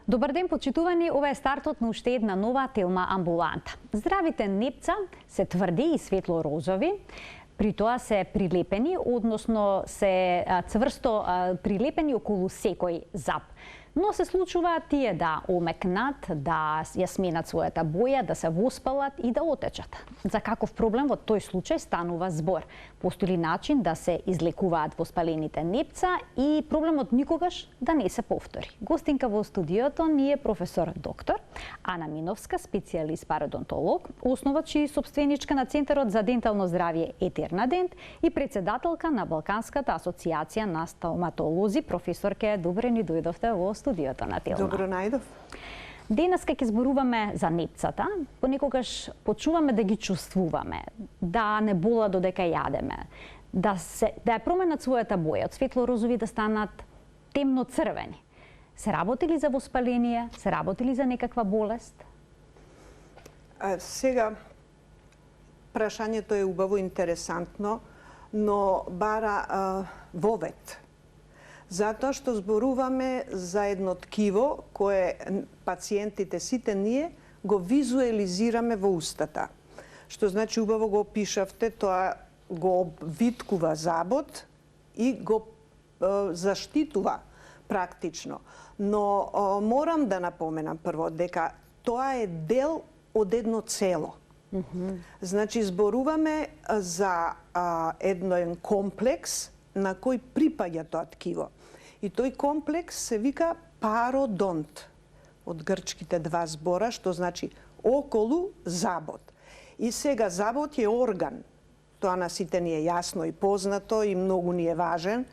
Добар ден, почитувани, ова е стартот на уште една нова Телма амбуланта. Здравите непца се тврди и светло-розови, при тоа се прилепени, односно се цврсто прилепени околу секој зап. Но се случува тие да омекнат, да ја сменат својата боја, да се воспалат и да отечат. За каков проблем во тој случај станува збор? Постои ли начин да се излекуваат воспалените непца и проблемот никогаш да не се повтори? Гостинка во студиото ни е професор доктор Ана Миновска, специјалист пародонтолог, основач и собственичка на Центарот за дентално здравје Етерна Дент и председателка на Балканската асоциација на стоматолози. Професорке, добре ни дојдовте во студиото на Телма. Добро најдов. Денес ќе зборуваме за непцата, понекогаш почуваме да ги чувствуваме, да не бола додека јадеме, да ја променат својата боја, од светло-розови да станат темно-црвени. Се работи ли за воспаление, се работи ли за некаква болест? Сега, прашањето е убаво интересантно, но бара вовет. Затоа што зборуваме за едно ткиво кое пациентите сите ние го визуализираме во устата. Што значи убаво го опишавте, тоа го обвиткува забот и го заштитува практично. Но морам да напоменам прво дека тоа е дел од едно цело. Значи зборуваме за еден комплекс на кој припаѓа тоа ткиво. И тој комплекс се вика пародонт, од грчките два збора, што значи околу забот. И сега забот е орган. Тоа на сите ни е јасно и познато и многу ни е важен.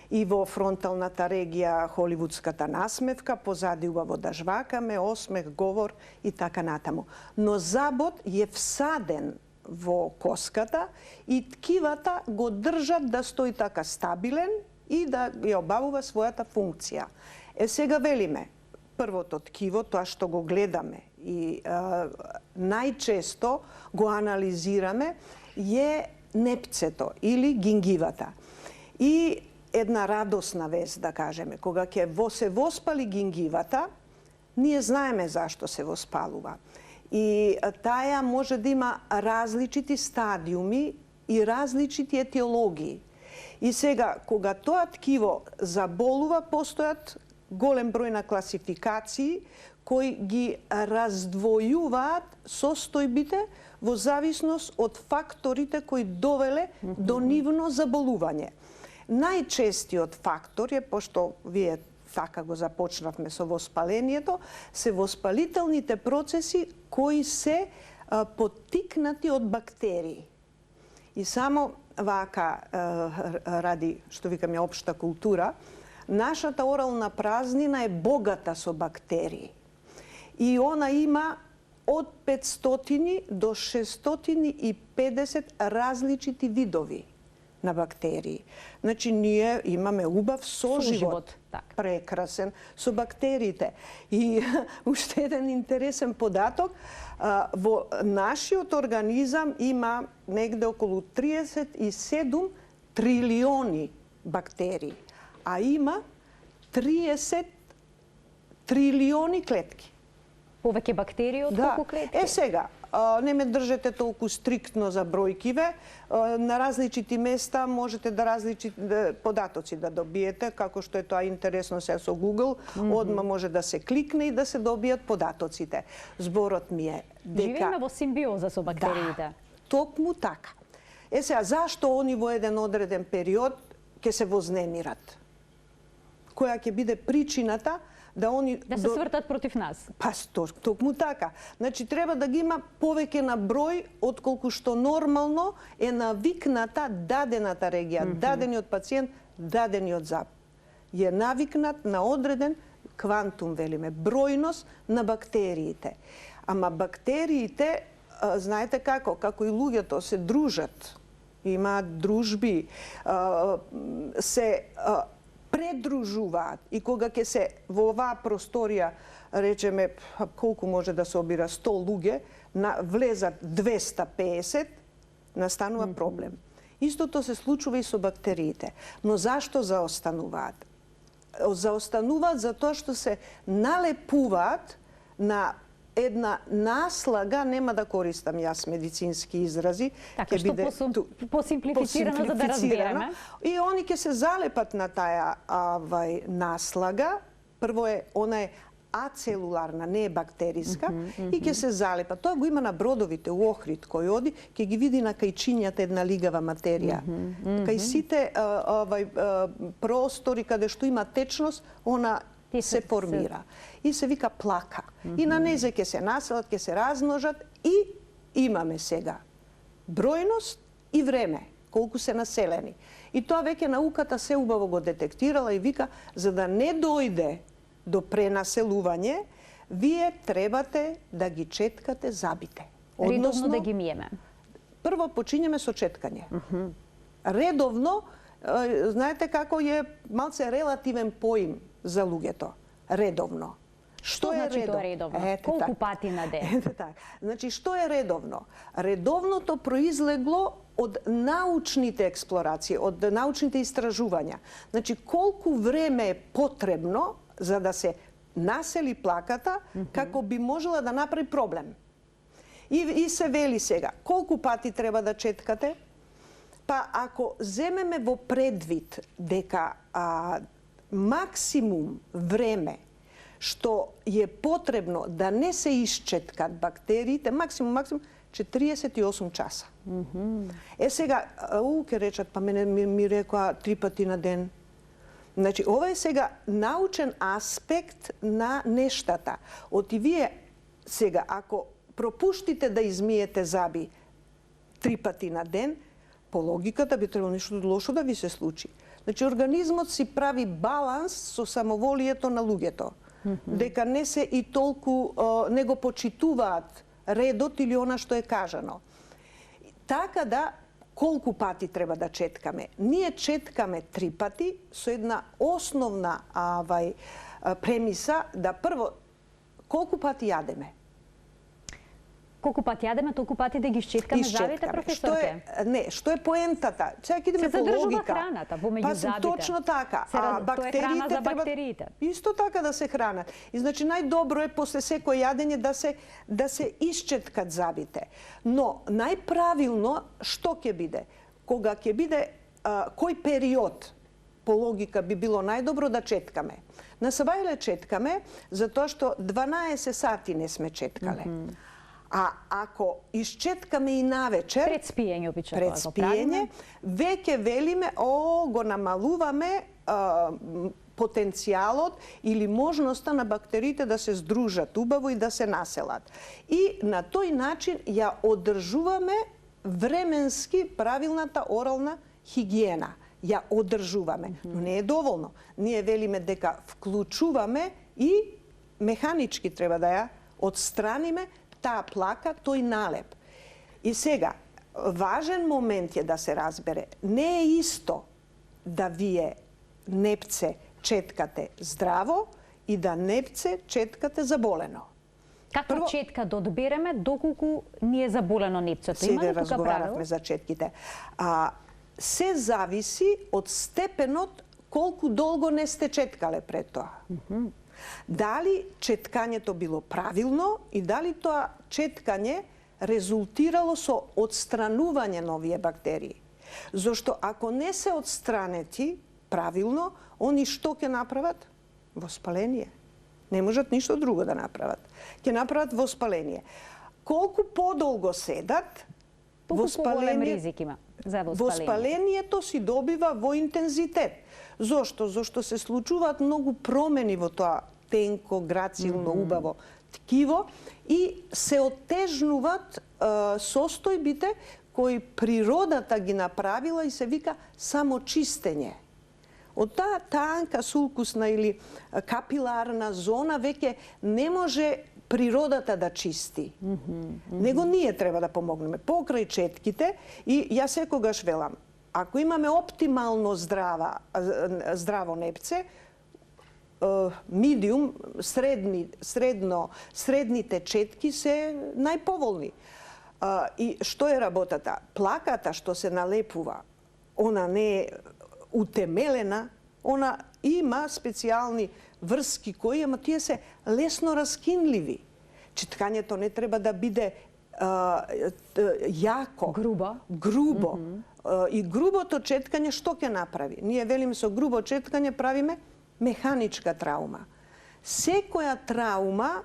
И во фронталната регија холивудската насмевка, позади убаво да жвакаме, осмех, говор и така натаму. Но забот е всаден во коската и ткивата го држат да стои така стабилен и да ја обавува својата функција. Сега велиме, првото ткиво, тоа што го гледаме и најчесто го анализираме, е непцето или гингивата. И една радосна вест, да кажеме, кога ќе се воспали гингивата, ние знаеме зашто се воспалува. И таа може да има различити стадиуми и различити етиологии. И сега, кога тоа ткиво заболува, постојат голем број на класификации кои ги раздвојуваат состојбите во зависност од факторите кои довеле до нивно заболување. Најчестиот фактор е, пошто вие така го започнавме со воспалението, се воспалителните процеси кои се поттикнати од бактерии. И само вака, ради, што викаме, општа култура, нашата орална празнина е богата со бактерии. И она има од 500 до 650 различити видови на бактерии. Значи, ние имаме убав соживот, прекрасен, со бактериите. И уште еден интересен податок, во нашиот организам има негде околу 37 трилиони бактерии, а има 30 трилиони клетки. Повеќе бактерии од колку клетки? Сега, не ме држете толку стриктно за бројкиве. На различити места можете да податоци да добиете, како што е тоа интересно се со Google, одма може да се кликне и да се добијат податоците. Зборот ми е дека живееме во симбиоза со бактериите. Да, токму така. Сега, зашто они во еден одреден период ќе се вознемират? Која ќе биде причината да они се свртат против нас? Па токму така. Значи треба да ги има повеќе на број отколку што нормално е навикната дадената регија, дадениот пациент, дадениот зап. Е навикнат на одреден квантум, велиме, бројност на бактериите. Ама бактериите, знаете како и луѓето се дружат, имаат дружби, се предружуваат и кога ќе се во оваа просторија, речеме, колку може да се обира 100 луѓе, влезат 250, настанува проблем. Истото се случува и со бактериите. Но зашто заостануваат? заостануваат затоа што се налепуваат на една наслага, нема да користам јас медицински изрази, така што посимплифицирано за да разбереме. И они ќе се залепат на таа наслага. Прво она е ацелуларна, не е бактериска, и ќе се залепа. Тоа го има на бродовите, у Охрид кој оди, ќе ги види на кајчињата една лигава материја. Кај сите простори каде што има течност, она се формира. И се вика плака. И на незе ќе се населат, ќе се размножат и имаме сега бројност и време, колку се населени. И тоа веќе науката се убаво го детектирала и вика, за да не дојде до пренаселување, вие требате да ги четкате зъбите. Редовно да ги миеме. Прво почињеме со четкање. Редовно, знаете како е малце релативен поим за луѓето. Редовно. Што значи тоа редовно? Колку пати на ден? Значи, што е редовно? Редовното произлегло од научните експлорации, од научните истражувања. Значи, колку време е потребно за да се насели плаката, како би можела да направи проблем. И се вели сега, колку пати треба да четкате? Па ако земеме во предвид дека максимум време што е потребно да не се исчеткат бактериите, максимум 48 часа. Сега, ќе речат, па мене ми рекоа 3 пати на ден. Значи, ова е сега научен аспект на нештата. Оти вие сега, ако пропуштите да измиете зъби 3 пати на ден, по логиката би требало нешто лошо да ви се случи. Значи, организмот си прави баланс со самоволието на луѓето. Дека не се и толку, не го почитуваат редот или она што е кажано. Така да, колку пати треба да четкаме? Ние четкаме 3 пати со една основна премиса да прво, колку пати јадеме? Колку пати јадеме, толку пати да ги исчеткаме зъбите, професорке? Што е поентата? Сега идеме по логика. Се задржува храната помеѓу зъбите. Точно така. Тоа е храна за бактериите. Исто така да се хранат. И значи најдобро е после секој јадење да се исчеткат зъбите. Но најправилно што ќе биде? Кога ќе биде кој период по логика би било најдобро да четкаме? На сабајле четкаме затоа што 12 сати не сме четкале. А ако исчеткаме и навечер, пред спиење обичаено го правиме, веќе велиме, го намалуваме потенцијалот или можноста на бактериите да се здружат убаво и да се населат. И на тој начин ја одржуваме временски правилната орална хигиена. Ја одржуваме, но не е доволно. Ние велиме дека вклучуваме и механички треба да ја отстраниме таа плака, тој налеп. И сега, важен момент е да се разбере, не е исто да вие непце четкате здраво и да непце четкате заболено. Каква четка да одбереме доколку ни е заболено непцето? Има ли тука правило? Сега разговаравме за четките. Се зависи од степенот колку долго не сте четкале пред тоа. Дали четкањето било правилно и дали тоа четкање резултирало со отстранување на овие бактерии. Зошто ако не се отстранети правилно, они што ќе направат? Воспаление. Не можат ништо друго да направат. Ќе направат воспаление. Колку подолго седат, голем ризик има за воспаление. Воспалението си добива во интензитет. Зошто? Зошто се случуваат многу промени во тоа тенко, грацилно, убаво ткиво и се оттежнуваат состојбите кои природата ги направила и се вика самочистење. Од таа танка, сулкусна или капиларна зона веќе не може природата да чисти. Него ние треба да помогнеме покрај четките и јас секогаш велам, ако имаме оптимално здраво непце, медиум, средните четки се најповолни. И што е работата? Плаката што се налепува, она не е утемелена, она има специјални врски кои, ама тие се лесно раскинливи. Четкањето не треба да биде јако. Грубо. И грубото четкање што ќе направи? Ние велим со грубо четкање правиме механичка траума. Секоја траума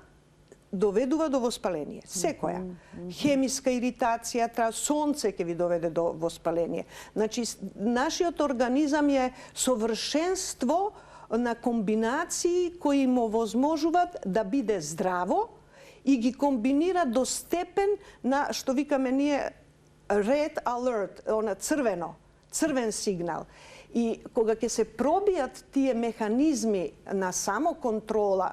доведува до воспаление. Секоја. Хемиска иритација, сонце ќе ви доведе до воспаление. Значи, нашиот организам е совршенство на комбинации кои му возможуваат да биде здраво и ги комбинира до степен на, што викаме ние, red alert, она црвен сигнал. И кога ќе се пробијат тие механизми на самоконтрола,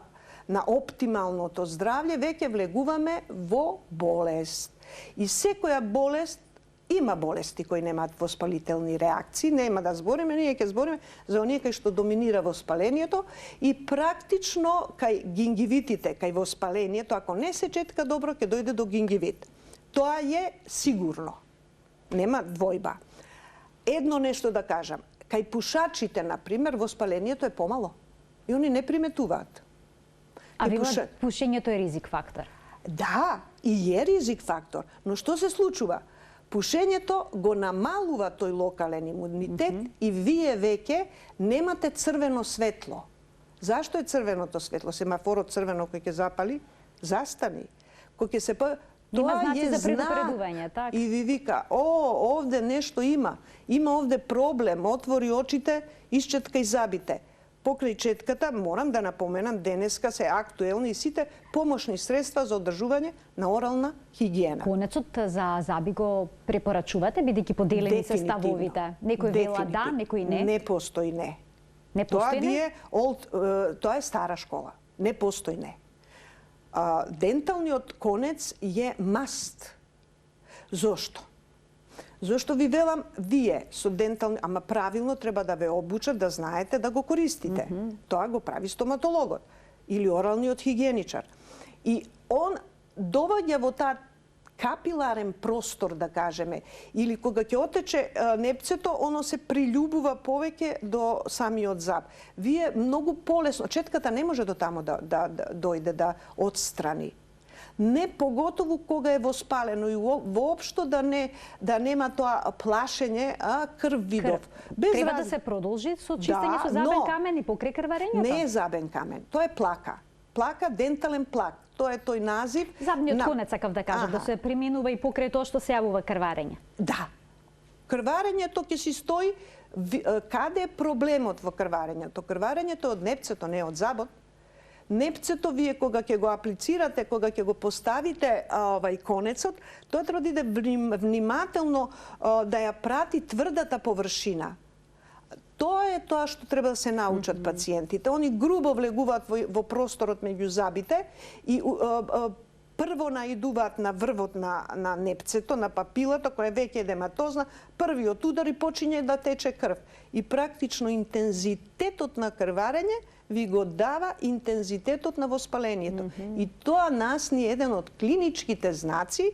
на оптималното здравје, веќе влегуваме во болест. И секоја болест, има болести кои немаат воспалителни реакции, нема да збориме, ние ќе збориме за оние кај што доминира воспалението и практично кај гингивитите, кај воспалението, ако не се четка добро, ќе дојде до гингивит. Тоа е сигурно. Нема двојба. Едно нешто да кажам, кај пушачите, например, воспалението е помало и они не приметуваат. А пушењето е ризик фактор? Да, и е ризик фактор. Но што се случува? Пушењето го намалува тој локален имунитет и вие веќе немате црвено светло. Зашто е црвеното светло? Семафорот црвено кој ќе запали, застани. Кој ќе се Има знаци за предупредување, така? И ви вика, овде нешто има. Има овде проблем. Отвори очите, исчеткај забите. Покрај четката, морам да напоменам, денеска се актуелни и сите помошни средства за одржување на орална хигиена. Конецот за заби го препорачувате, бидејќи поделени се ставовите? Некој вела да, некој не? Не постои не. Не постои не? Тоа е стара школа. Не постои не. Денталниот конец е маст. Зошто? Зошто ви велам, вие со дентални, ама правилно треба да ве обучат да знаете да го користите. Тоа го прави стоматологот или оралниот хигиеничар. И он доваѓа во таа капиларен простор, да кажеме, или кога ќе отече непцето, оно се приљубува повеќе до самиот заб. Вие многу полесно, четката не може до тамо да дојде да отстрани. Не поготово кога е воспалено и воопшто да нема тоа плашење, крв видов. Треба да се продолжи со чистење со забен камен и покрај крварењето? Не е забен камен, тоа е плака. Плака, дентален плак. Тоа е тој назив. Забниот конец, сакав да кажам, да се преминува и покрај тоа што се јавува крварење. Да. Крварењето ќе си стои, каде е проблемот во крварењето? Крварењето од непцето, не од забот. Непцето вие кога ќе го аплицирате, кога ќе го поставите конецот, тоа треба да иде внимателно да ја прати тврдата површина. Тоа е тоа што треба да се научат пациентите. Они грубо влегуваат во просторот меѓу забите и прво наидуваат на врвот на непцето, на папилата, која веќе е дематозна, првиот удар и почиње да тече крв. И практично интензитетот на крварење ви го дава интензитетот на воспалението. И тоа нас ни е еден од клиничките знаци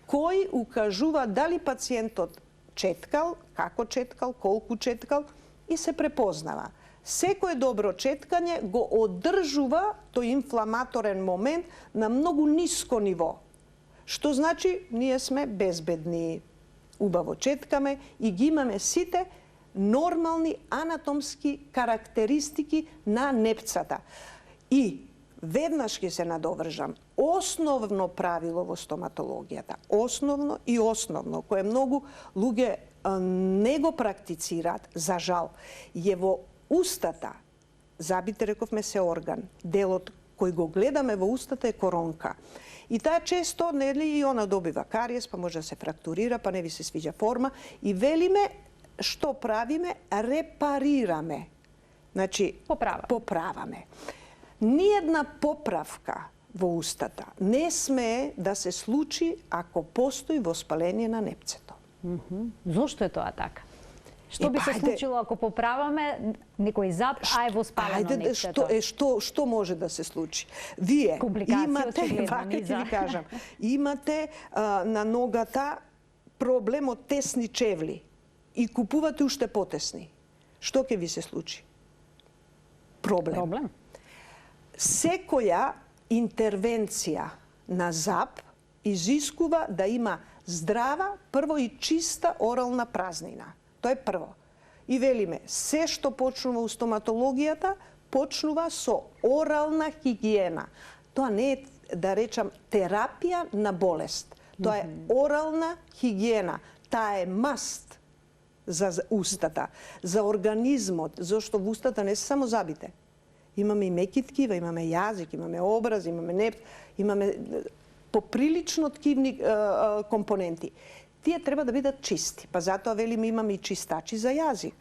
кои укажува дали пациентот четкал, како четкал, колку четкал и се препознава. Секое добро четкање го одржува тој инфламаторен момент на многу ниско ниво. Што значи ние сме безбедни. Убаво четкаме и ги имаме сите нормални анатомски карактеристики на непцата. И веднаш ќе се надовржам. Основно правило во стоматологијата, основно и основно, кое многу луѓе не го практицираат, за жал, е во устата. Забите, рековме, се орган. Делот кој го гледаме во устата е коронка. И таа често, нели, и она добива кариес, па може да се фрактурира, па не ви се свиѓа форма. И велиме, што правиме? Репарираме. Значи, поправаме. Ниедна поправка во устата не смее да се случи ако постои воспаление на непцето. Зошто е тоа така? Што би се случило ако поправаме некој заб, а е воспалено непцето? Што може да се случи? Вие имате, вака ќе ви кажам, имате на ногата проблем од тесни чевли и купувате уште потесни. Што ќе ви се случи? проблем. Секоја интервенција на зап изискува да има здрава, прво и чиста орална празнина. Тоа е прво. И велиме, се што почнува у стоматологијата, почнува со орална хигиена. Тоа не е, да речам, терапија на болест. Тоа е орална хигиена. Таа е маст за устата, за организмот, зашто во устата не се само забите. Имаме и меки ткива, имаме јазик, имаме образ, имаме нерв, имаме поприлично ткивни компоненти. Тие треба да бидат чисти, па затоа велиме имаме и чистачи за јазик.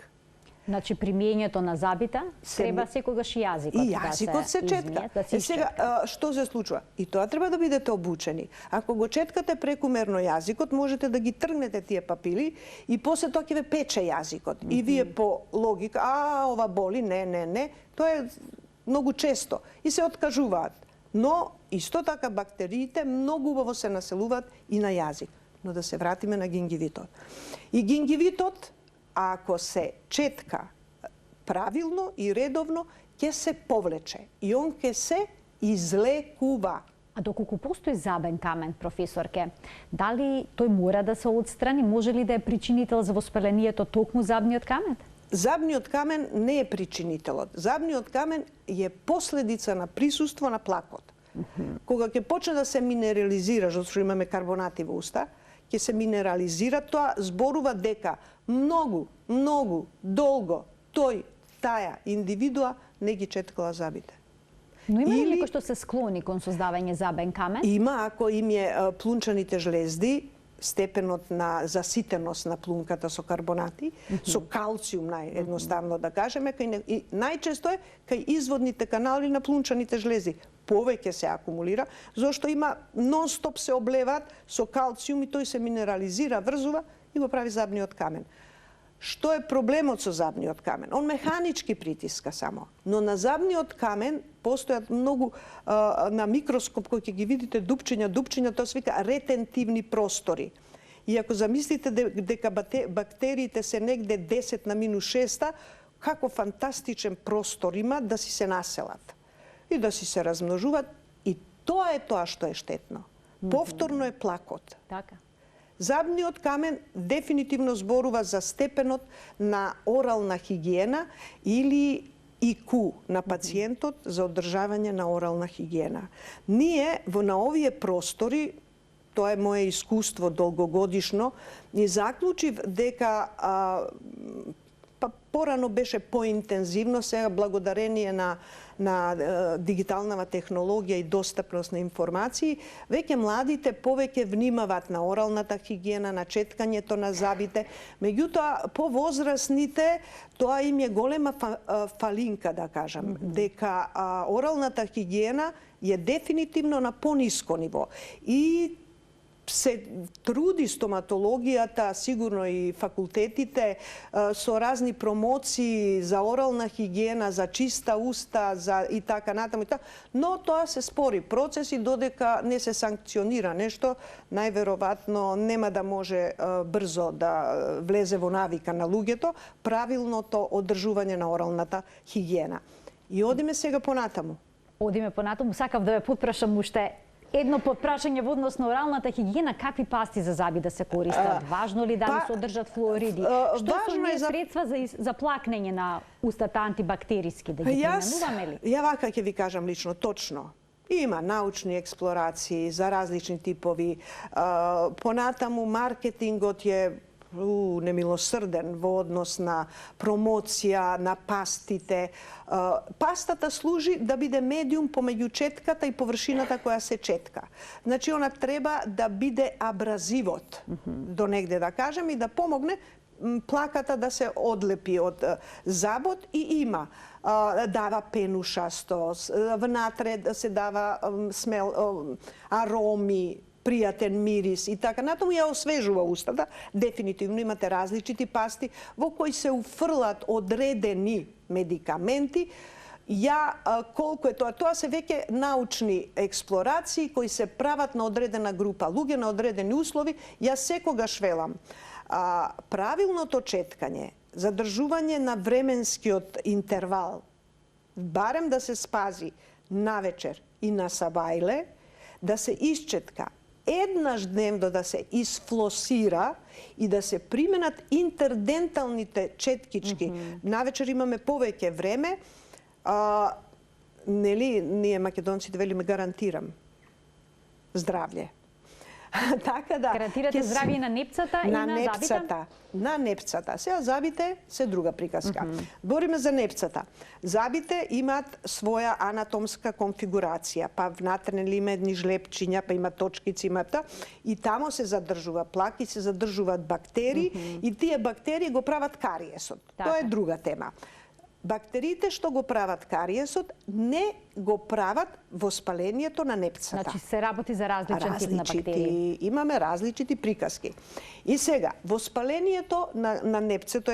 Значи, примењето на забита треба секогаш и јазикот и јазикот се четка. И сега, што се случува? И тоа треба да бидете обучени. Ако го четкате прекумерно јазикот, можете да ги тргнете тие папили и после тоа ќе ве пече јазикот. И вие по логика, ова боли, не. Тоа е многу често. И се откажуваат. Но, исто така, бактериите многу убаво се населуваат и на јазик. Но да се вратиме на гингивитот. И гингивитот, ако се четка правилно и редовно, ќе се повлече. И он ќе се излекува. А доколку постои забен камен, професорке, дали тој мора да се отстрани? Може ли да е причинител за воспалението токму забниот камен? Забниот камен не е причинителот. Забниот камен е последица на присуство на плакот. Кога ќе почне да се минерализира, зашто имаме карбонати во уста, ќе се минерализира, тоа зборува дека многу долго таа индивидуа не ги четкала забите. Но има ли некој што се склони кон создавање забен камен? Има, ако им е плунчаните жлезди, степенот на заситеност на плунката со карбонати, со калциум наједноставно да кажеме, и најчесто е кај изводните канали на плунчаните жлезди. Повеќе се акумулира, зашто има нон-стоп се облеваат со калциум и тој се минерализира, врзува и го прави забниот камен. Што е проблемот со забниот камен? Он механички притиска само, но на забниот камен постојат многу на микроскоп кој ќе ги видите дупчиња, тоа се вика ретентивни простори. И ако замислите дека бактериите се негде 10 на минус 6, како фантастичен простор има да си се населат и да си се размножуваат, и тоа е тоа што е штетно. Повторно е плакот. Така. Забниот камен дефинитивно зборува за степенот на орална хигиена или IQ на пациентот за одржавање на орална хигиена. Ние на овие простори, тоа е моje искуство долгогодишно, ни заклучив дека порано беше поинтензивно, сега благодарение на дигиталната технологија и достапност на информации, веќе младите повеќе внимаваат на оралната хигиена, на четкањето на забите. Меѓутоа, повозрасните, тоа им е голема фалинка, да кажам, дека оралната хигиена е дефинитивно на пониско ниво. И се труди стоматологијата, сигурно и факултетите, со разни промоции за орална хигиена, за чиста уста, и така натаму, но тоа се спори процес и додека не се санкционира нешто, најверојатно нема да може брзо да влезе во навика на луѓето правилното одржување на оралната хигиена. И одиме сега понатаму. Одиме понатаму, сакав да ве потпрашам уште едно потпрашање во однос на оралната хигиена, какви пасти за заби да се користат? Важно ли да се одржат флуориди? Што се оние средства за плакнење на устата антибактериски, да ги применуваме ли? Ја вака ќе ви кажам лично, точно. Има научни експлорации за различни типови. Понатаму маркетингот е немилосрден во однос на промоција на пастите. Пастата служи да биде медиум помеѓу четката и површината која се четка. Значи, она треба да биде абразивот, до негде да кажем, и да помогне плаката да се одлепи од забот, и има. Дава пенушастост, внатре да се дава ароми, пријатен мирис и така натаму, ја освежува устата. Дефинитивно имате различити пасти во кои се уфрлат одредени медикаменти. Колку е тоа се веќе научни експлорации кои се прават на одредена група луѓе, на одредени услови. Јас секогаш велам, правилното четкање, задржување на временскиот интервал барем да се спази навечер и на сабајле, да се исчетка еднаш дневно, да се исфлосира и да се применат интерденталните четкички. Навечер имаме повеќе време, нели, ние македонците велиме гарантирам здравје. Така да, гарантирате здравје на непцата и на забите? На непцата. Сега забите се друга приказка. Бориме за непцата. Забите имаат своја анатомска конфигурација, па внатре има едни жлепчиња, па има точкици, и тамо се задржува плаки, се задржуваат бактерии и тие бактерии го прават кариесот. Тоа е друга тема. Бактериите што го прават кариесот не го прават воспалението на непцата. Значи се работи за различен тип на бактерии. Имаме различити приказки. И сега, воспалението на непцето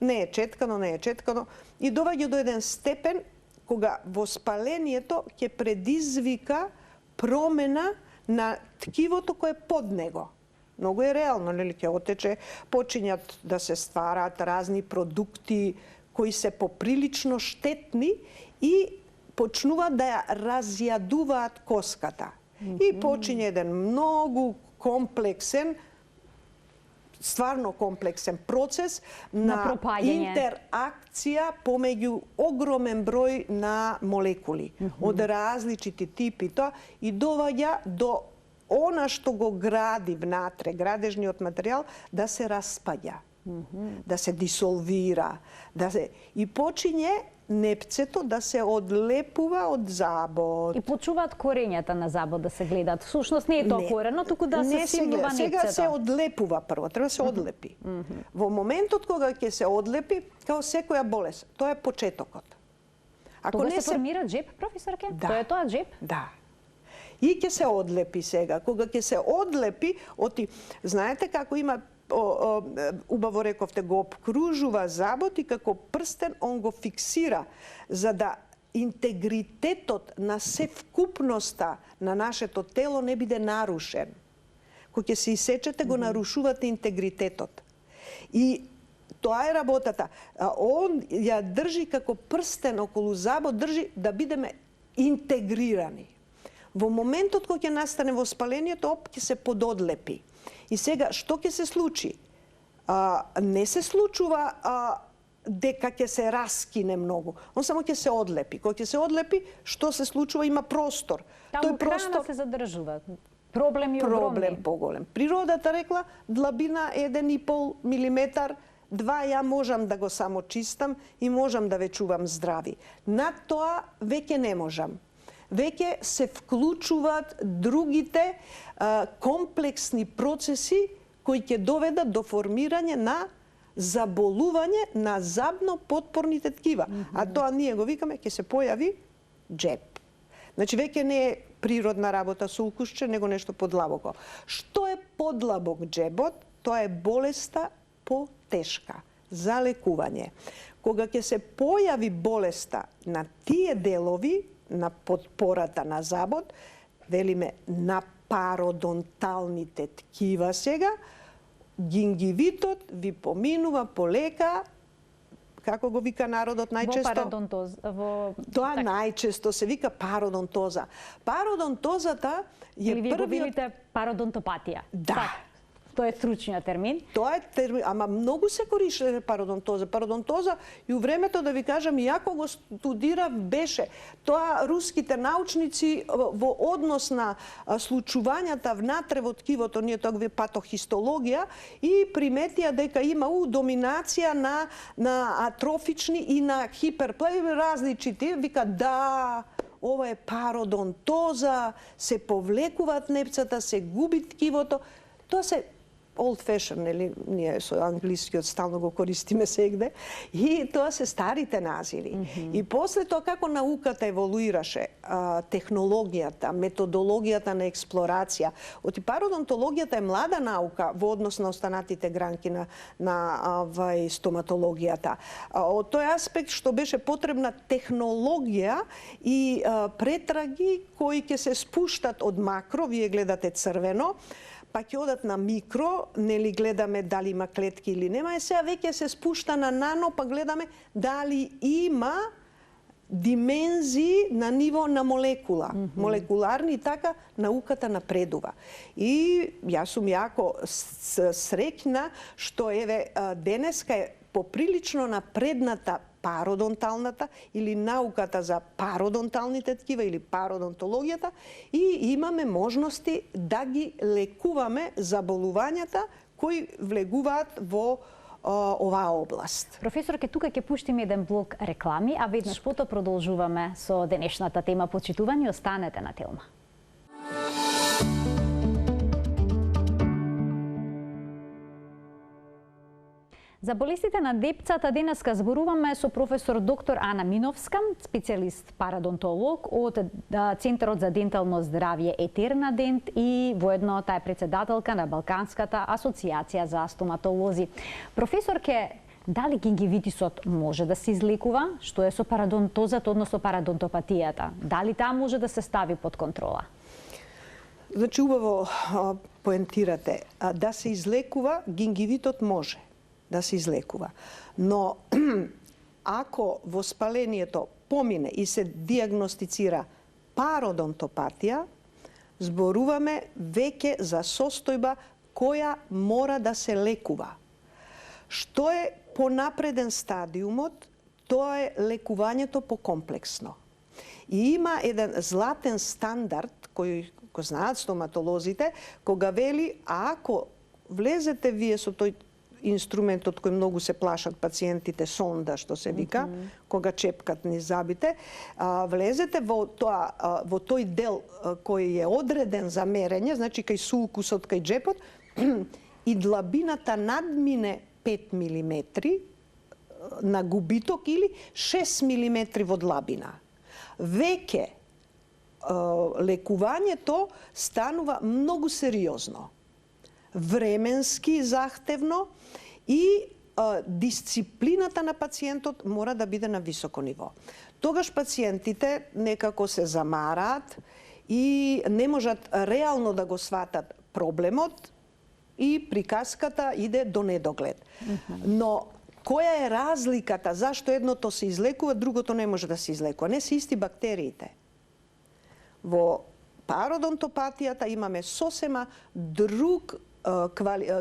не е четкано и доаѓа до еден степен кога воспалението ќе предизвика промена на ткивото кое е под него. Многу е реално, нели, ќе отече, почињат да се ствараат разни продукти кои се поприлично штетни и почнуваат да ја разјадуваат коската. И почиње еден многу комплексен, стварно комплексен процес на интеракција помеѓу огромен број на молекули од различити типи и доваѓа до она што го гради внатре, градежниот материјал, да се распаѓа, да се дисолвира, и почиње непцето да се одлепува од забот. И почуваат корењата на забот да се гледат. Всушност не е тоа корено, туку да се симнува непцето. Сега се одлепува прво, треба да се одлепи. Во моментот кога ќе се одлепи, као секоја болест, тоа е почетокот. Тога се формира джеп, професорке? Тоа е тоа джеп? Да. И ќе се одлепи сега. Кога ќе се одлепи, знаете како има, убаво рековте, го обкружува забот и како прстен он го фиксира, за да интегритетот на севкупноста на нашето тело не биде нарушен. Кога ќе се исечете, го нарушувате интегритетот. И тоа е работата. Он ја држи како прстен околу забот, држи да бидеме интегрирани. Во моментот кога ќе настане воспалението, ќе се пододлепи. И сега, што ќе се случи? Не се случува дека ќе се раскине многу. Он само ќе се одлепи. Кога ќе се одлепи, што се случува? Има простор. Таму храна се задржува. Проблем и огромни. Проблем поголем. Природата рекла, длабина 1,5 милиметар, 2 ја можам да го само чистам и можам да ве чувам здрави. Над тоа веќе не можам. Веќе се вклучуваат другите комплексни процеси кои ќе доведат до формирање на заболување на забно-потпорните ткива. А тоа ние го викаме, ќе се појави джеп. Значи, веќе не е природна работа со укусче, него нешто подлабоко. Што е подлабок джебот? Тоа е болеста потешка, за лекување. Кога ќе се појави болеста на тие делови, на подпората на забот, велиме на пародонталните ткива сега, гингивитот ви поминува полека, како го вика народот најчесто? Во пародонтоза. Тоа најчесто се вика пародонтоза. Пародонтозата е или вие го велите пародонтопатија. Да. Тоа е стручниот термин. Тоа е термин, ама многу се користи пародонтоза. Пародонтоза и у времето, да ви кажам, јако го студирав, беше тоа руските научници во однос на случувањата внатре во ткивото, ние тоа го патохистологија, и приметија дека има доминација на атрофични и на хиперплеви различити. Вика, да, ова е пародонтоза, се повлекуваат непцата, се губи ткивото. Тоа се old fashion, нели, ние со англискиот стално го користиме сегде, и тоа се старите називи. И после тоа како науката еволуираше, технологијата, методологијата на експлорација, пародонтологијата е млада наука во однос на останатите гранки на стоматологијата. Од тој аспект што беше потребна технологија и претраги кои ќе се спуштат од макро, вие гледате црвено, па ќе одат на микро, нели гледаме дали има клетки или нема, сега веќе се спушта на нано, па гледаме дали има димензии на ниво на молекула, молекуларни, и така науката напредува. И јас сум јако среќна што еве денеска е поприлично напредната пародонталната или науката за пародонталните ткива или пародонтологијата и имаме можности да ги лекуваме заболувањата кои влегуваат во оваа област. Професорке, тука ќе пуштиме еден блок реклами, а веднаш потоа продолжуваме со денешната тема почитување. Останете на Телма. За болестите на депцата денеска зборуваме со професор доктор Ана Миновска, специјалист парадонтолог од Центарот за дентално здравје Етернадент и воедно таа е председателка на Балканската асоциација за стоматолози. Професорке, дали гингивитисот може да се излекува? Што е со парадонтозата, односно парадонтопатијата? Дали таа може да се стави под контрола? Значи, убаво поентирате. Да се излекува, гингивитот може да се излекува. Но ако воспалението помине и се диагностицира пародонтопатија, зборуваме веќе за состојба која мора да се лекува. Што е понапреден стадиумот, тоа е лекувањето покомплексно. И има еден златен стандард кој го знаат стоматолозите, кога вели ако влезете вие со тој инструментот кој многу се плашат пациентите, сонда што се вика, кога чепкат низ забите, влезете во тој дел кој е одреден за мерење, значи кај сулкусот, кај джепот, и длабината надмине 5 милиметри на губиток или 6 милиметри во длабина. Веќе лекувањето станува многу сериозно, временски захтевно и дисциплината на пациентот мора да биде на високо ниво. Тогаш пациентите некако се замараат и не можат реално да го сватат проблемот и приказката иде до недоглед. Но која е разликата? Зашто едното се излекува, другото не може да се излекува? Не се исти бактериите. Во пародонтопатијата имаме сосема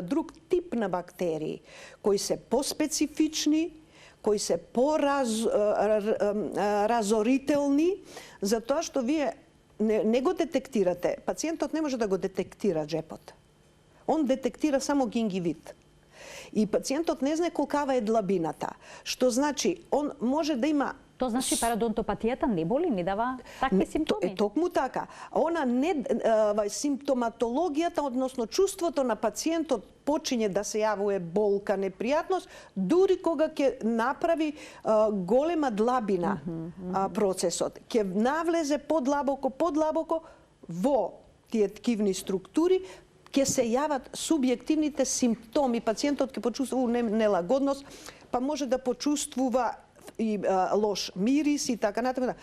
друг тип на бактерии, кои се поспецифични, кои се поразорителни, затоа што вие не го детектирате. Пациентот не може да го детектира джепот. Он детектира само гингивит. И пациентот не знае колкава е длабината. Што значи, он може да има... Тоа значи парадонтопатијата не боли, не дава такви симптоми? Токму така. Она не симптоматологијата, односно чувството на пациентот почиње да се јавува болка, непријатност, дури кога ќе направи голема длабина процесот. Ќе навлезе подлабоко во тие ткивни структури, ќе се јават субјективните симптоми. Пациентот ќе почувствува нелагодност, па може да почувствува и лош мирис и така натаму.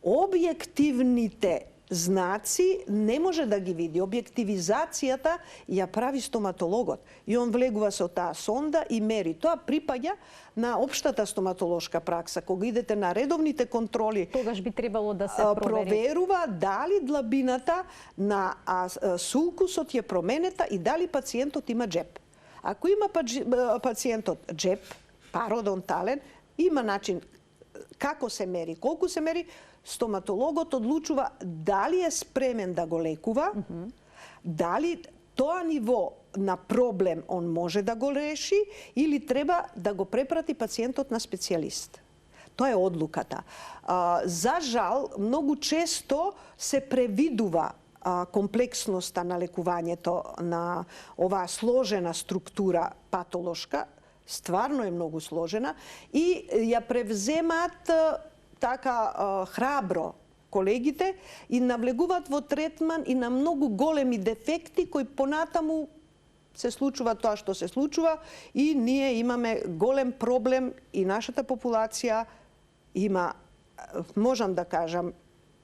Објективните знаци не може да ги види. Објективизацијата ја прави стоматологот. И он влегува со таа сонда и мери. Тоа припаѓа на општата стоматолошка пракса. Кога идете на редовните контроли, тогаш би требало да се проверува дали длабината на сулкусот е променета и дали пациентот има джеп. Ако има пациентот джеп, пародонтален, има начин како се мери, колку се мери, стоматологот одлучува дали е спремен да го лекува, дали тоа ниво на проблем он може да го реши или треба да го препрати пациентот на специјалист. Тоа е одлуката. За жал, многу често се превидува комплексноста на лекувањето на оваа сложена структура патолошка, стварно е многу сложена и ја превземаат така храбро колегите и навлегуваат во третман и на многу големи дефекти кои понатаму се случува тоа што се случува и ние имаме голем проблем и нашата популација има, можам да кажам,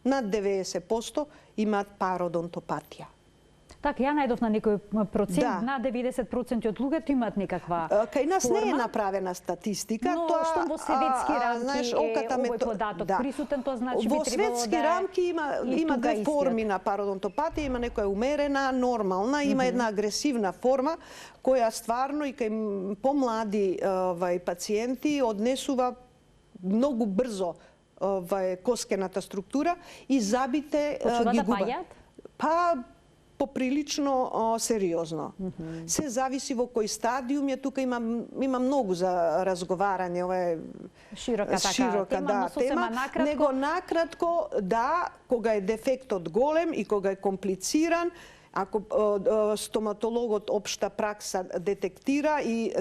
над 90% имаат пародонтопатија. Така, ја најдов на некој процент, на 90% од луѓето имаат некаква Кај нас не е форма, направена статистика, но што во светски рамки овој податок присутен, тоа значи би требало да во светски рамки има две форми на пародонтопатија, има некоја умерена, нормална, има една агресивна форма која стварно и кај помлади пациенти однесува многу брзо коскената структура и забите ги губат. Па поприлично сериозно. Се зависи во кој стадиум е, тука има многу за разговарање, ова е широка тема, тема, него накратко, да, кога е дефектот голем и кога е комплициран, ако стоматологот општа пракса детектира и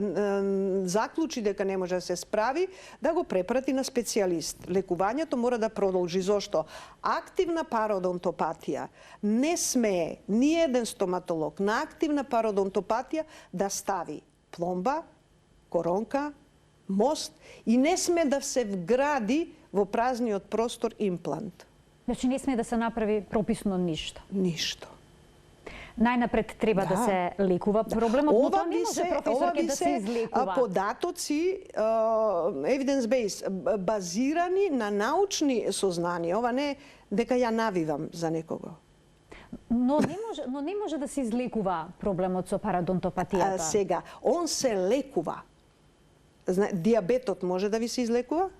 заклучи дека не може да се справи, да го препрати на специјалист. Лекувањето мора да продолжи. Зошто? Активна пародонтопатија не смее ни еден стоматолог на активна пародонтопатија да стави пломба, коронка, мост и не сме да се вгради во празниот простор имплант. Значи не сме да се направи прописно ништо. Ништо. Најнапред треба да се лекува проблемот, но тоа не може, професорке, да се излекува. Податоци, evidence-based, базирани на научни сознанија. Ова не дека ја навивам за некого. Но не може да се излекува проблемот со пародонтопатијата. Сега, он се лекува. Диабетот може да ви се излекува?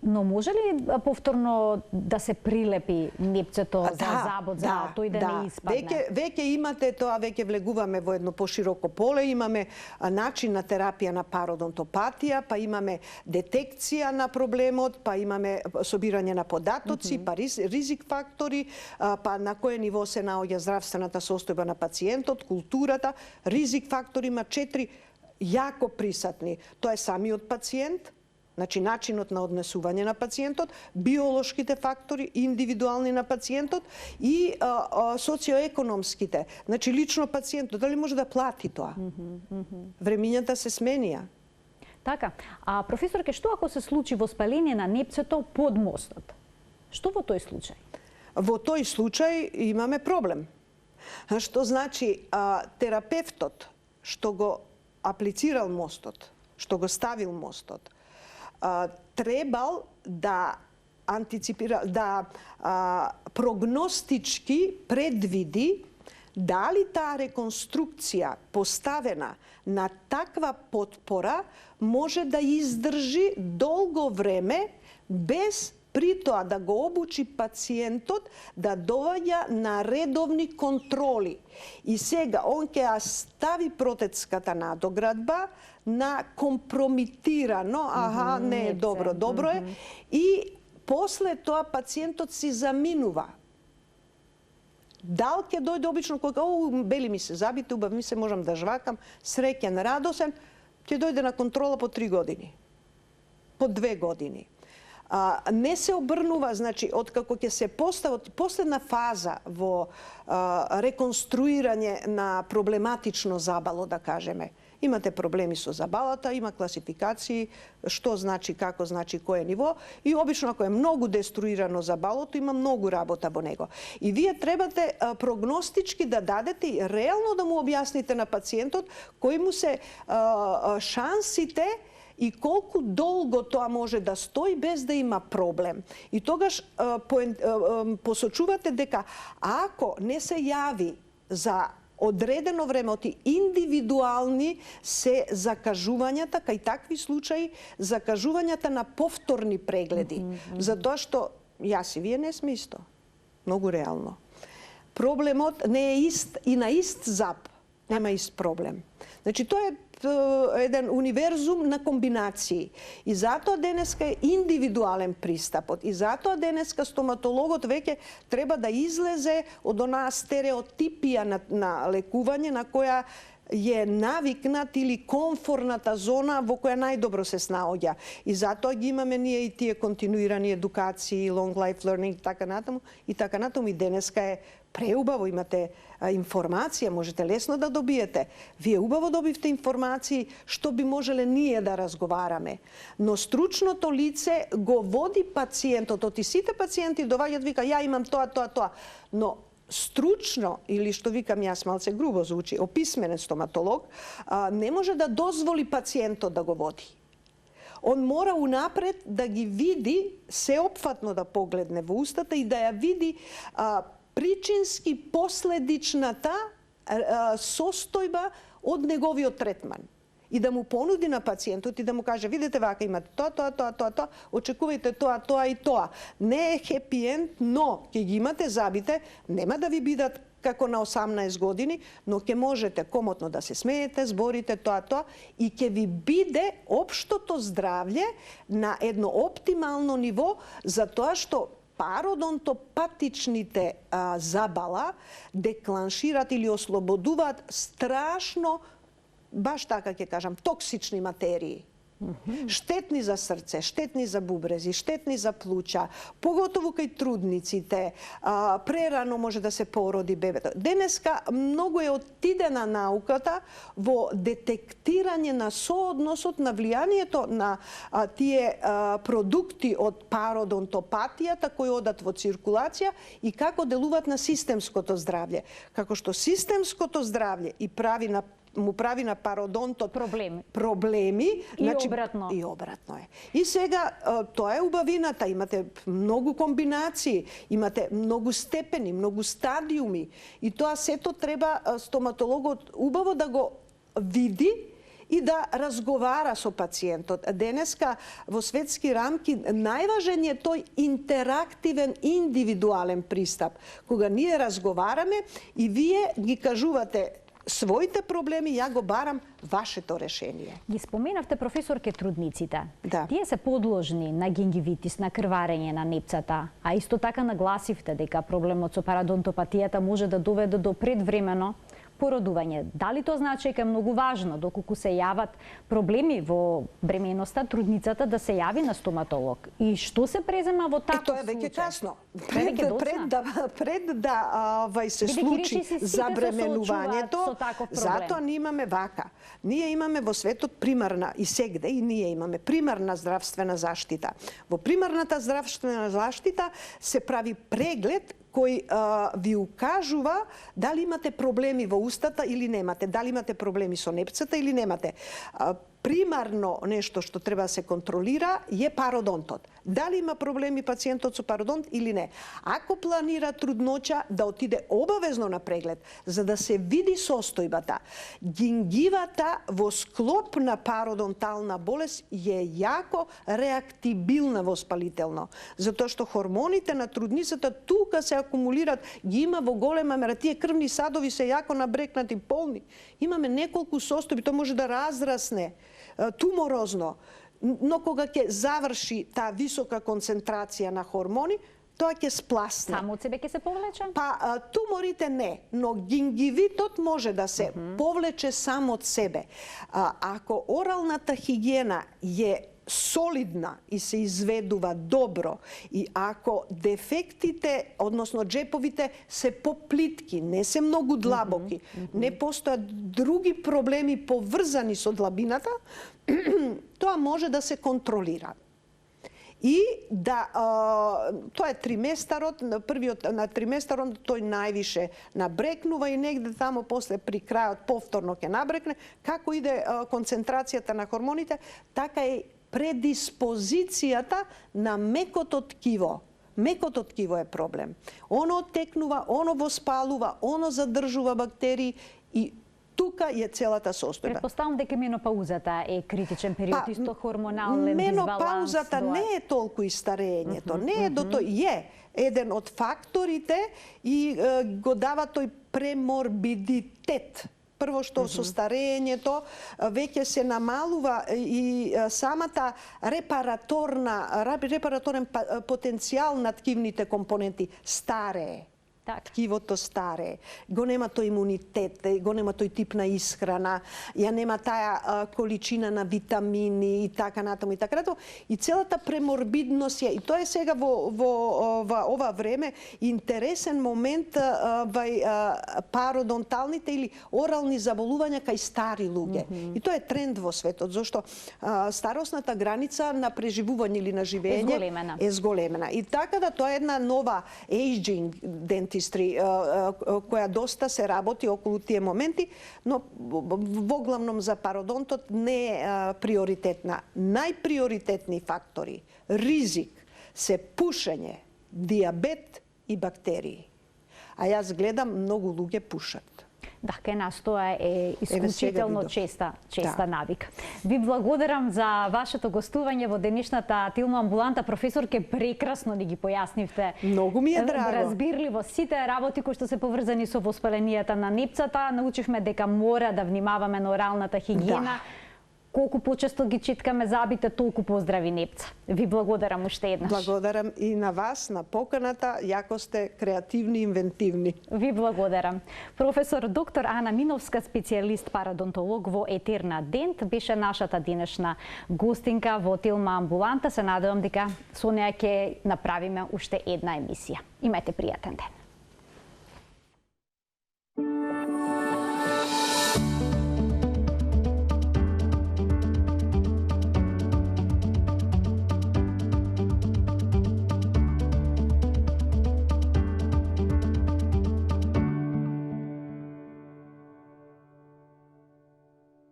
Но може ли повторно да се прилепи непцето за забод, за тој да не испадне? Веќе имате тоа, веќе влегуваме во едно пошироко поле, имаме начин на терапија на пародонтопатија, па имаме детекција на проблемот, па имаме собирање на податоци, па ризик фактори, па на кое ниво се наоѓа здравствената состојба на пациентот, културата. Ризик фактори има 4 јако присатни. Тоа е самиот пациент, значи начинот на однесување на пациентот, биолошките фактори, индивидуални на пациентот и социоекономските. Значи лично пациентот дали може да плати тоа? Времињата се сменија. Така, а професорке, што ако се случи воспаление на непцето под мостот? Што во тој случај? Во тој случај имаме проблем. Што значи терапевтот што го аплицирал мостот, што го ставил мостот, требал да антиципира, да прогностички предвиди дали таа реконструкција поставена на таква потпора може да издржи долго време без при тоа да го обучи пациентот да доаѓа на редовни контроли. И сега он ќе ја стави протецката надоградба на компромитирано, не е добро, добро е, и после тоа пациентот си заминува. Дал ќе дојде обично кога бели ми се забите, убав ми се, можам да жвакам, среќен, радосен, ќе дојде на контрола по 3 години. По 2 години. Не се обрнува, значи, откако ќе се постават последна фаза во реконструирање на проблематично забало, да кажеме. Имате проблеми со забалата, има класификации, што значи, како значи, кое ниво, и обично ако е многу деструирано забалото, има многу работа во него. И вие требате прогностички да дадете и реално да му објасните на пациентот кои му се шансите и колку долго тоа може да стои без да има проблем. И тогаш посочувате дека ако не се јави за одредено време, оти индивидуални се закажувањата, кај такви случаи закажувањата на повторни прегледи. Затоа што јас и вие не сме исто. Многу реално. Проблемот не е ист и на ист зап нема ист проблем. Значи тоа е еден универзум на комбинации. И затоа денеска е индивидуален пристапот. И затоа денеска стоматологот веќе треба да излезе од онаа стереотипија на лекување на која е навикнат или комфорната зона во која најдобро се снаоѓа. И затоа ги имаме ние и тие континуирани едукации, long life learning и така натаму. И денеска е преубаво, имате информација, можете лесно да добиете. Вие убаво добивте информации што би можеле ние да разговараме. Но стручното лице го води пациентот, оти сите пациенти доваѓаат, вика, ја имам тоа. Но stručno, ili što vikam јас, малце грубо звучи, описменен стоматолог, не може да дозволи пациентот да го води. Он мора унапред да ги види, сеопфатно да погледне во устата и да ја види причински последичната состојба од неговиот третман. И да му понуди на пациентот и да му каже, видите вака имате тоа, очекувајте тоа и тоа. Не е хепи енд, но ќе ги имате забите, нема да ви бидат како на 18 години, но ќе можете комотно да се смеете, зборите тоа и ќе ви биде општото здравје на едно оптимално ниво, за тоа што пародонтопатичните забала декланшираат или ослободуваат страшно, баш така ќе кажам, токсични материи. Штетни за срце, штетни за бубрези, штетни за плуќа, поготово кај трудниците, прерано може да се породи бебето. Денеска многу е оттидена науката во детектирање на соодносот на влијанието на тие продукти од пародонтопатијата кои одат во циркулација и како делуваат на системското здравје. Како што системското здравје му прави на пародонтот проблеми и обратно. И обратно е. И сега тоа е убавината, имате многу комбинации, имате многу степени, многу стадиуми и тоа сето треба стоматологот убаво да го види и да разговара со пациентот. Денеска во светски рамки најважен е тој интерактивен, индивидуален пристап, кога ние разговараме и вие ги кажувате своите проблеми, ја го барам вашето решение. Ги споменавте, професорке, трудниците. Да. Тие се подложни на гингивитис, на крварење на непцата, а исто така нагласивте дека проблемот со пародонтопатијата може да доведе до предвремено породување. Дали тоа значи дека е многу важно, доколку се јават проблеми во бременоста, трудницата да се јави на стоматолог? И што се презема во таков случај? Тоа е веќе касно. Пред да се случи забременувањето, затоа ние имаме вака. Ние имаме во светот примарна, и сегде и ние имаме примарна здравствена заштита. Во примарната здравствена заштита се прави преглед кој ви укажува дали имате проблеми во устата или немате, дали имате проблеми со непцата или немате. Примарно нешто што треба да се контролира е пародонтот. Дали има проблеми пациентот со пародонт или не. Ако планира трудноќа, да отиде обавезно на преглед, за да се види состојбата. Гингивата во склоп на пародонтална болест е јако реактибилна воспалително, затоа што хормоните на трудницата тука се акумулираат, ги има во голема мера, тие крвни садови се јако набрекнати, полни. Имаме неколку состојби, тоа може да разрасне туморозно, но кога ќе заврши таа висока концентрација на хормони, тоа ќе спласне. Само од себе ќе се повлече? Туморите не, но гингивитот може да се повлече сам од себе. Ако оралната хигиена е солидна и се изведува добро и ако дефектите, односно джеповите се поплитки, не се многу длабоки, не постојат други проблеми поврзани со длабината, тоа може да се контролира. И да, тоа е триместарот, на триместарот тој највише набрекнува и негде тамо после при крајот повторно ќе набрекне. Како иде концентрацијата на хормоните, така е предиспозицијата на мекото ткиво. Мекото ткиво е проблем. Оно оттекнува, оно воспалува, оно задржува бактерии и тука е целата состојба. Предпоставам дека менопаузата е критичен период, исто хормонален дисбаланс. Менопаузата не е толку и старењето, не е до тој, е еден од факторите и го дава тој преморбидитет. Прво што со старењето веќе се намалува и самата репараторен потенцијал на ткивните компоненти старее. Ткивото старее, го нема тој имунитет, го нема тој тип на исхрана, ја нема таа количина на витамини и така натаму и така натаму. И целата преморбидност е, и тоа е сега во ова време интересен момент пародонталните или орални заболувања кај стари луѓе. И тоа е тренд во светот, зашто старосната граница на преживување или на живење е зголемена. И така да тоа е една нова aging dentistry дентистри, која доста се работи околу тие моменти, но во главном за пародонтот не е приоритетна. Најприоритетни фактори, ризик, се пушење, диабет и бактерии. А јас гледам многу луѓе пушат. Да, кај нас тоа е исклучително честа навика. Ви благодарам за вашето гостување во денешната Тилма амбуланта. Професорке, прекрасно ни ги појаснивте. Многу ми е драго. Разбирливо сите работи кои што се поврзани со воспаленијата на непцата. Научивме дека мора да внимаваме на оралната хигиена. Да. Колку почесто ги читкаме забите, толку поздрави непца. Ви благодарам уште еднаш. Благодарам и на вас, на поканата. Јако сте креативни и инвентивни. Ви благодарам. Професор доктор Ана Миновска, специјалист парадонтолог во Етерна Дент, беше нашата денешна гостинка во Тилма амбуланта. Се надевам дека со неја ќе направиме уште една емисија. Имајте пријатен ден.